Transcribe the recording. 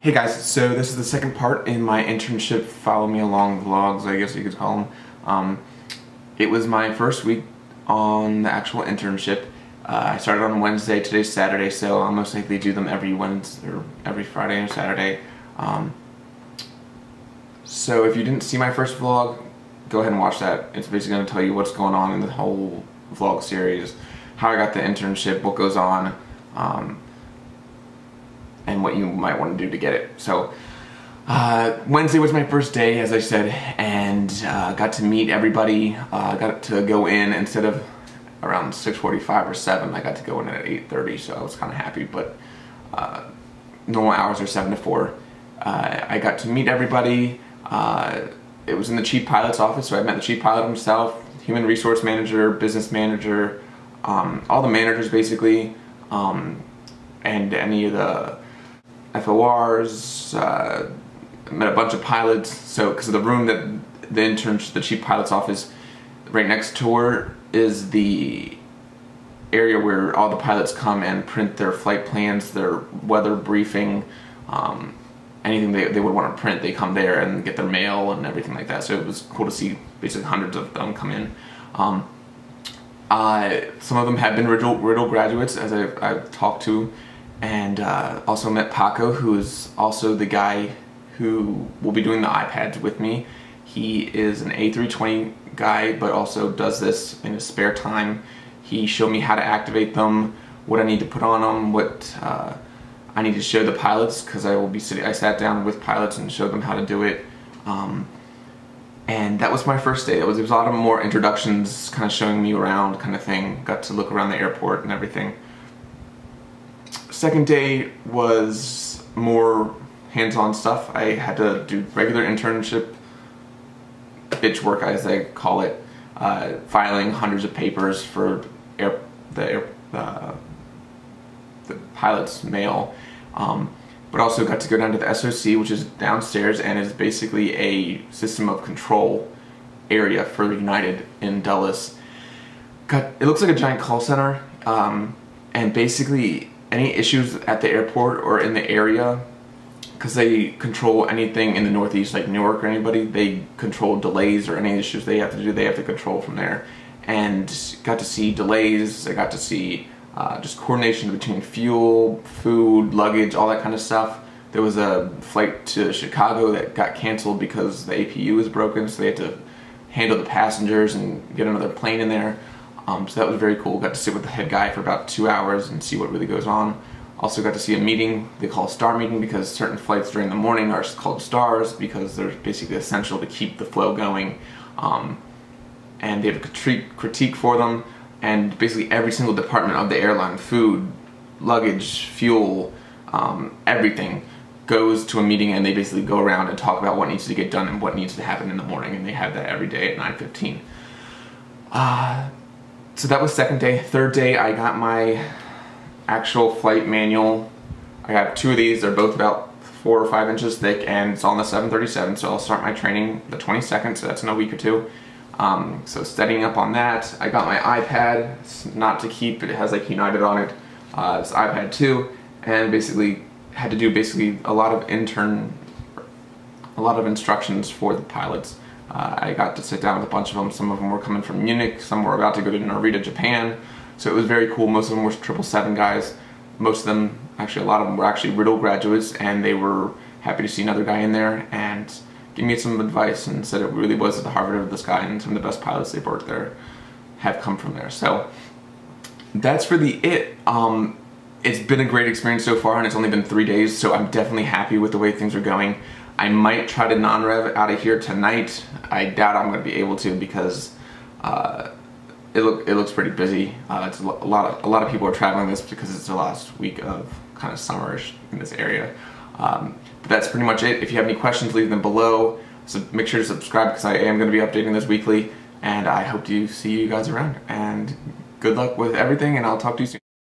Hey guys, so this is the second part in my internship follow me along vlogs, I guess you could call them. It was my first week on the actual internship. I started on Wednesday, today's Saturday, so I'll most likely do them every Wednesday or every Friday or Saturday. So if you didn't see my first vlog, go ahead and watch that. It's basically going to tell you what's going on in the whole vlog series, how I got the internship, what goes on, and what you might want to do to get it. So Wednesday was my first day, as I said, and got to meet everybody. Got to go in instead of around 6:45 or 7. I got to go in at 8:30, so I was kind of happy. But normal hours are 7 to 4. I got to meet everybody. It was in the chief pilot's office, so I met the chief pilot himself, human resource manager, business manager, all the managers basically, and any of the FORs, met a bunch of pilots. So because of the room that the chief pilot's office, right next to her is the area where all the pilots come and print their flight plans, their weather briefing, anything they would want to print, they come there and get their mail and everything like that. So it was cool to see basically hundreds of them come in. Some of them have been Riddle graduates, as I've talked to, and also met Paco, who is also the guy who will be doing the iPads with me. He is an A320 guy, but also does this in his spare time. He showed me how to activate them, what I need to put on them, what I need to show the pilots, because I sat down with pilots and showed them how to do it. And that was my first day. There was a lot of more introductions, kind of showing me around kind of thing. Got to look around the airport and everything. Second day was more hands-on stuff. I had to do regular internship bitch work, as they call it, filing hundreds of papers for the pilot's mail, but also got to go down to the SOC, which is downstairs and is basically a system of control area for United in Dulles. It looks like a giant call center, and basically any issues at the airport or in the area, because they control anything in the Northeast, like Newark or anybody, they control delays or any issues they have to do, they have to control from there. And got to see delays, I got to see just coordination between fuel, food, luggage, all that kind of stuff. There was a flight to Chicago that got canceled because the APU was broken, so they had to handle the passengers and get another plane in there. So that was very cool. Got to sit with the head guy for about 2 hours and see what really goes on. Also got to see a meeting they call a star meeting, because certain flights during the morning are called stars because they're basically essential to keep the flow going. And they have a critique for them, and basically every single department of the airline, food, luggage, fuel, everything, goes to a meeting, and they basically go around and talk about what needs to get done and what needs to happen in the morning, and they have that every day at 9:15. So that was second day. Third day, I got my actual flight manual. I got 2 of these. They're both about 4 or 5 inches thick, and it's on the 737, so I'll start my training the 22nd, so that's in a week or 2. So studying up on that. I got my iPad. It's not to keep, it has like United on it. It's iPad 2, and basically had to do a lot of instructions for the pilots. I got to sit down with a bunch of them. Some of them were coming from Munich, some were about to go to Narita, Japan. So it was very cool. Most of them were 777 guys. Most of them, actually a lot of them were actually Riddle graduates, and they were happy to see another guy in there and give me some advice, and said it really was at the Harvard of the sky, and some of the best pilots they've worked there have come from there. So that's really it. It's been a great experience so far, and it's only been 3 days, so I'm definitely happy with the way things are going. I might try to non-rev out of here tonight. I doubt I'm going to be able to, because it looks pretty busy. It's a lot of people are traveling this because it's the last week of kind of summerish in this area. But that's pretty much it. If you have any questions, leave them below. So make sure to subscribe, because I am going to be updating this weekly, and I hope to see you guys around. And good luck with everything, and I'll talk to you soon.